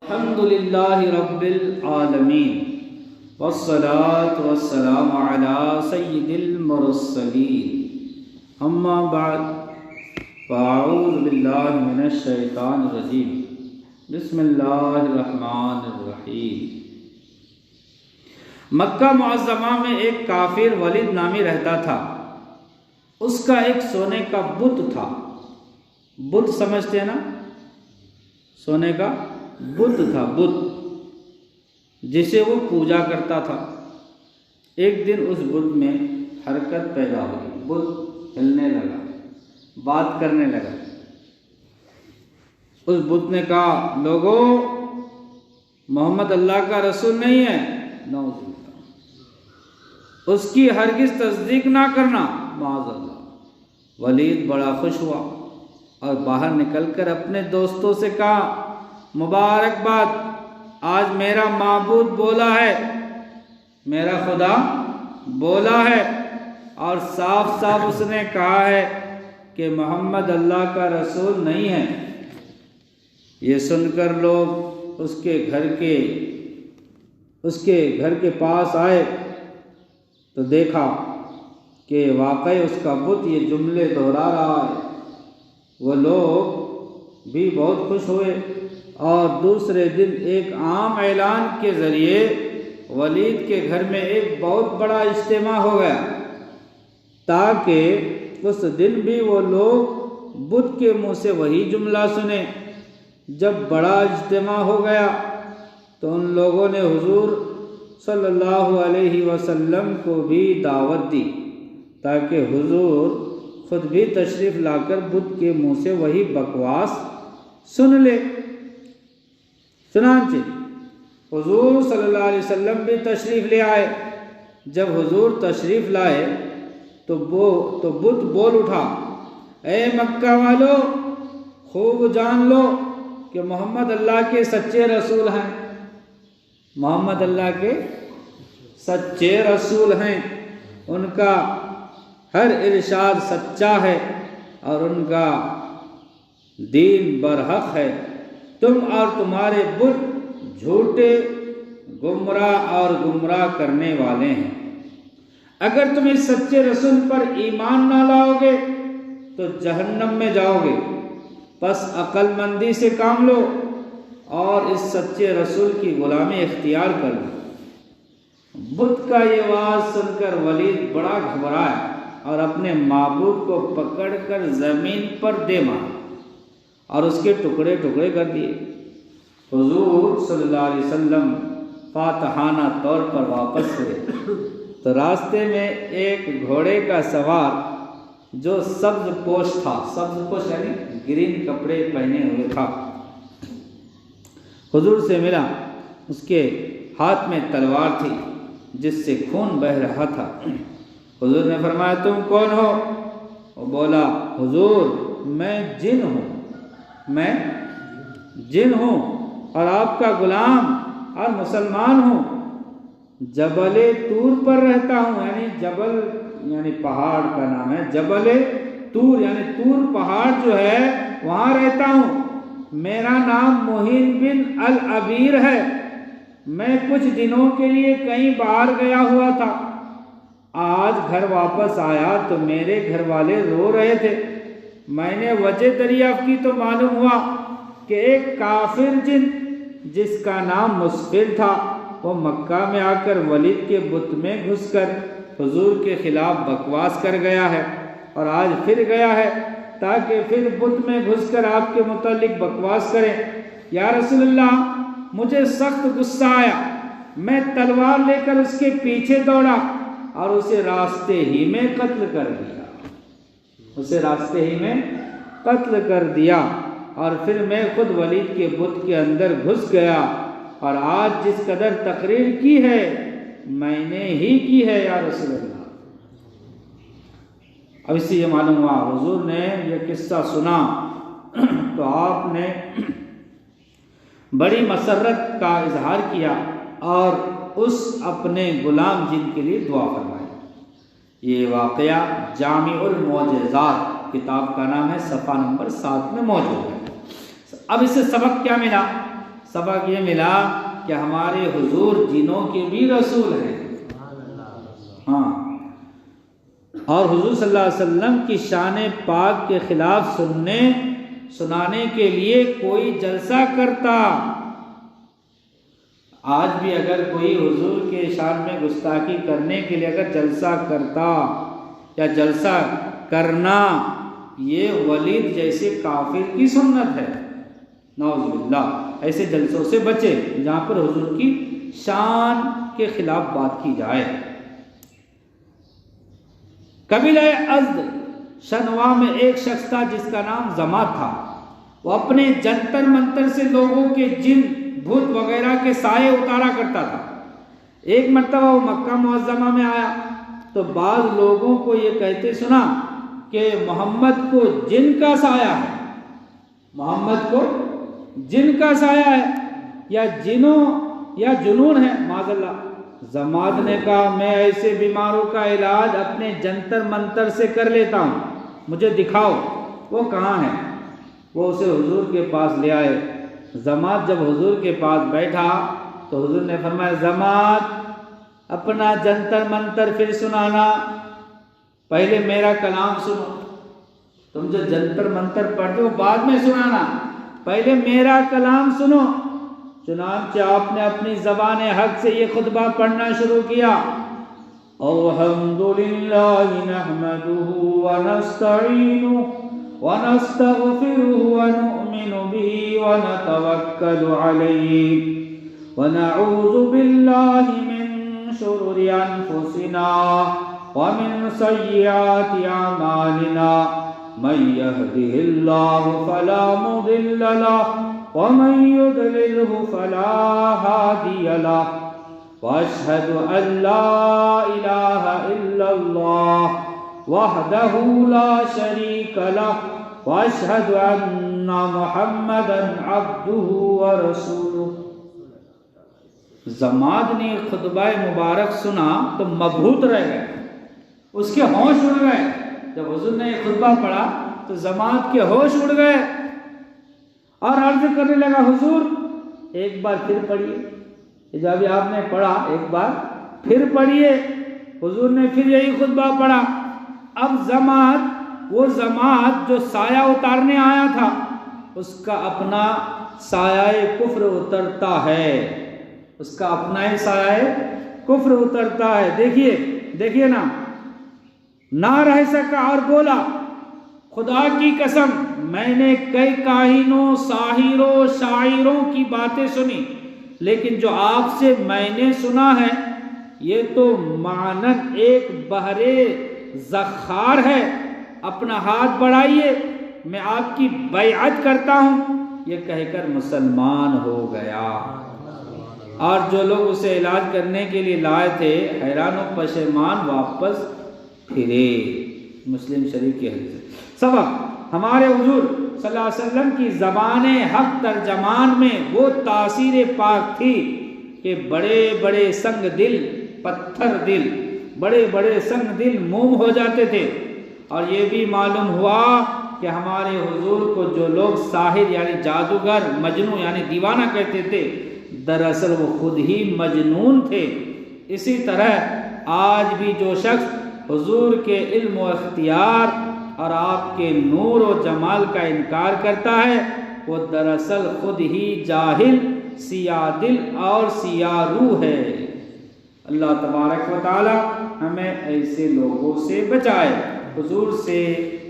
الحمد للہ رب العالمین والصلاة والسلام علی سید المرسلین اما بعد فاعوذ باللہ من الشیطان الرجیم بسم اللہ الرحمن الرحیم۔ مکہ معظمہ میں ایک کافر ولید نامی رہتا تھا۔ اس کا ایک سونے کا بت تھا۔ بت سمجھتے ہیں نا، سونے کا بت تھا، بت جسے وہ پوجا کرتا تھا۔ ایک دن اس بت میں حرکت پیدا ہوئی، بت ہلنے لگا، بات کرنے لگا۔ اس بت نے کہا، لوگو محمد اللہ کا رسول نہیں ہے، نعوذ باللہ، اس کی ہرگز تصدیق نہ کرنا، معاذ اللہ۔ ولید بڑا خوش ہوا اور باہر نکل کر اپنے دوستوں سے کہا، مبارکباد، آج میرا معبود بولا ہے، میرا خدا بولا ہے، اور صاف صاف اس نے کہا ہے کہ محمد اللہ کا رسول نہیں ہے۔ یہ سن کر لوگ اس کے گھر کے پاس آئے تو دیکھا کہ واقعی اس کا بت یہ جملے دہرا رہا ہے۔ وہ لوگ بھی بہت خوش ہوئے اور دوسرے دن ایک عام اعلان کے ذریعے ولید کے گھر میں ایک بہت بڑا اجتماع ہو گیا، تاکہ اس دن بھی وہ لوگ بت کے منہ سے وہی جملہ سنیں۔ جب بڑا اجتماع ہو گیا تو ان لوگوں نے حضور صلی اللہ علیہ وسلم کو بھی دعوت دی تاکہ حضور خود بھی تشریف لا کر بت کے منہ سے وہی بکواس سن لے۔ چنانچہ حضور صلی اللہ علیہ وسلم بھی تشریف لے آئے۔ جب حضور تشریف لائے تو بت بول اٹھا، اے مکہ والو، خوب جان لو کہ محمد اللہ کے سچے رسول ہیں، محمد اللہ کے سچے رسول ہیں، ان کا ہر ارشاد سچا ہے اور ان کا دین برحق ہے۔ تم اور تمہارے بت جھوٹے، گمراہ اور گمراہ کرنے والے ہیں۔ اگر تم اس سچے رسول پر ایمان نہ لاؤ گے تو جہنم میں جاؤ گے، پس عقل مندی سے کام لو اور اس سچے رسول کی غلامی اختیار کر لو۔ بت کا یہ واز سن کر ولید بڑا گھبرایا اور اپنے معبود کو پکڑ کر زمین پر دے مارا اور اس کے ٹکڑے ٹکڑے کر دیے۔ حضور صلی اللہ علیہ وسلم فاتحانہ طور پر واپس ہوئے تو راستے میں ایک گھوڑے کا سوار جو سبز پوش تھا، سبز پوش یعنی گرین کپڑے پہنے ہوئے تھا، حضور سے ملا۔ اس کے ہاتھ میں تلوار تھی جس سے خون بہہ رہا تھا۔ حضور نے فرمایا، تم کون ہو؟ وہ بولا، حضور میں جن ہوں، میں جن ہوں اور آپ کا غلام اور مسلمان ہوں، جبل طور پر رہتا ہوں، یعنی جبل یعنی پہاڑ کا نام ہے، جبل طور یعنی طور پہاڑ جو ہے وہاں رہتا ہوں۔ میرا نام محین بن العبیر ہے۔ میں کچھ دنوں کے لیے کہیں باہر گیا ہوا تھا، آج گھر واپس آیا تو میرے گھر والے رو رہے تھے۔ میں نے وجہ دریافت کی تو معلوم ہوا کہ ایک کافر جن جس کا نام مسفر تھا وہ مکہ میں آ کر ولید کے بت میں گھس کر حضور کے خلاف بکواس کر گیا ہے اور آج پھر گیا ہے تاکہ پھر بت میں گھس کر آپ کے متعلق بکواس کرے۔ یا رسول اللہ، مجھے سخت غصہ آیا، میں تلوار لے کر اس کے پیچھے دوڑا اور اسے راستے ہی میں قتل کر دیا، اور پھر میں خود ولید کے بت کے اندر گھس گیا، اور آج جس قدر تقریر کی ہے میں نے ہی کی ہے یا رسول اللہ۔ اب اس سے یہ معلوم ہوا، حضور نے یہ قصہ سنا تو آپ نے بڑی مسرت کا اظہار کیا اور اس اپنے غلام جن کے لیے دعا فرمائی۔ یہ واقعہ جامع المعجزات کتاب کا نام ہے، صفحہ نمبر 7 میں موجود ہے۔ اب اس سے سبق کیا ملا؟ سبق یہ ملا کہ ہمارے حضور جنوں کے بھی رسول ہیں۔ ہاں، اور حضور صلی اللہ علیہ وسلم کی شان پاک کے خلاف سنانے کے لیے کوئی جلسہ کرتا، آج بھی اگر کوئی حضور کے شان میں گستاخی کرنے کے لیے اگر جلسہ کرتا یا جلسہ کرنا، یہ ولید جیسے کافر کی سنت ہے، نعوذ باللہ۔ ایسے جلسوں سے بچے جہاں پر حضور کی شان کے خلاف بات کی جائے۔ قبیلہ ازد شنوا میں ایک شخص تھا جس کا نام ضماد تھا۔ وہ اپنے جنتر منتر سے لوگوں کے جن بھوت وغیرہ کے سائے اتارا کرتا تھا۔ ایک مرتبہ وہ مکہ معظمہ میں آیا تو بعض لوگوں کو یہ کہتے سنا کہ محمد کو جن کا سایہ ہے، محمد کو جن کا سایہ ہے یا جنوں یا جنون ہے، معاذ اللہ۔ ضماد نے کہا میں ایسے بیماروں کا علاج اپنے جنتر منتر سے کر لیتا ہوں، مجھے دکھاؤ وہ کہاں ہے۔ وہ اسے حضور کے پاس لے آئے۔ ضماد جب حضور کے پاس بیٹھا تو حضور نے فرمایا ضماد اپنا جنتر منتر پھر سنانا، پہلے میرا کلام سنو، تم جو جنتر منتر پڑھتے ہو بعد میں سنانا، پہلے میرا کلام سنو۔ چنانچہ آپ نے اپنی زبان حق سے یہ خطبہ پڑھنا شروع کیا، الحمدللہ نحمدہ ونستعینہ ونستغفرہ ونؤمن بہ ونتوکل علیہ ونعوذ باللہ من شرور انفسنا ومن سیئات اعمالنا من يهده الله فلا مضل له ومن يضلله فلا هادي له واشهد ان لا اله الا الله وحده لا شريك له واشهد ان محمدا عبده ورسوله۔ ضماد نے خطبہ مبارک سنا تو مبہوت رہ گئے، اس کے ہوش اڑ گئے۔ جب حضور نے یہ خطبہ پڑھا تو ضماد کے ہوش اڑ گئے اور عرض کرنے لگا حضور ایک بار پھر پڑھیے، جب آپ نے پڑھا ایک بار پھر پڑھیے۔ حضور نے پھر یہی خطبہ پڑھا۔ اب وہ ضماد جو سایہ اتارنے آیا تھا اس کا اپنا سایہ کفر اترتا ہے، اس کا اپنا ہی سایہ کفر اترتا ہے۔ دیکھیے نا، نہ رہ سکا اور بولا خدا کی قسم میں نے کئی کاہنوں ساحروں شاعروں کی باتیں سنی، لیکن جو آپ سے میں نے سنا ہے یہ تو مانند ایک بحرے زخار ہے، اپنا ہاتھ بڑھائیے میں آپ کی بیعت کرتا ہوں۔ یہ کہہ کر مسلمان ہو گیا، اور جو لوگ اسے علاج کرنے کے لیے لائے تھے حیران و پشیمان واپس پھرے۔ مسلم شریف کی حدیث۔ سبق ہمارے حضور صلی اللہ علیہ وسلم کی زبان حق ترجمان میں وہ تاثیر پاک تھی کہ بڑے بڑے سنگ دل پتھر دل بڑے بڑے سنگ دل موم ہو جاتے تھے۔ اور یہ بھی معلوم ہوا کہ ہمارے حضور کو جو لوگ ساحر یعنی جادوگر مجنون یعنی دیوانہ کہتے تھے دراصل وہ خود ہی مجنون تھے۔ اسی طرح آج بھی جو شخص حضور کے علم و اختیار اور آپ کے نور و جمال کا انکار کرتا ہے وہ دراصل خود ہی جاہل سیاہ دل اور سیاہ روح ہے۔ اللہ تبارک و تعالی ہمیں ایسے لوگوں سے بچائے، حضور سے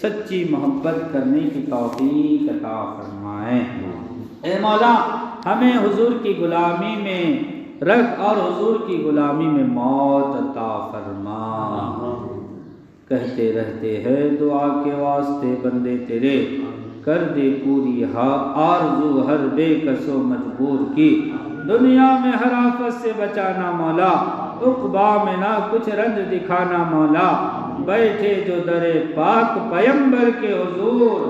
سچی محبت کرنے کی توفیق عطا فرمائے۔ اے مولا ہمیں حضور کی غلامی میں رکھ اور حضور کی غلامی میں موت عطا فرما۔ کہتے رہتے ہیں دعا کے واسطے بندے تیرے، کر دے پوری آرزو ہر بے کس و مجبور کی، دنیا میں ہر آفت سے بچانا مولا، عقبا میں نہ کچھ رنج دکھانا مولا، بیٹھے جو در پاک پیمبر کے حضور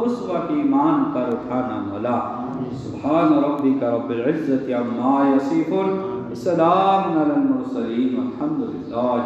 اس وقت ایمان پر اٹھانا مولا۔ سبحان ربک رب العزت عما یصفون، سلام علی المرسلین والحمد للہ۔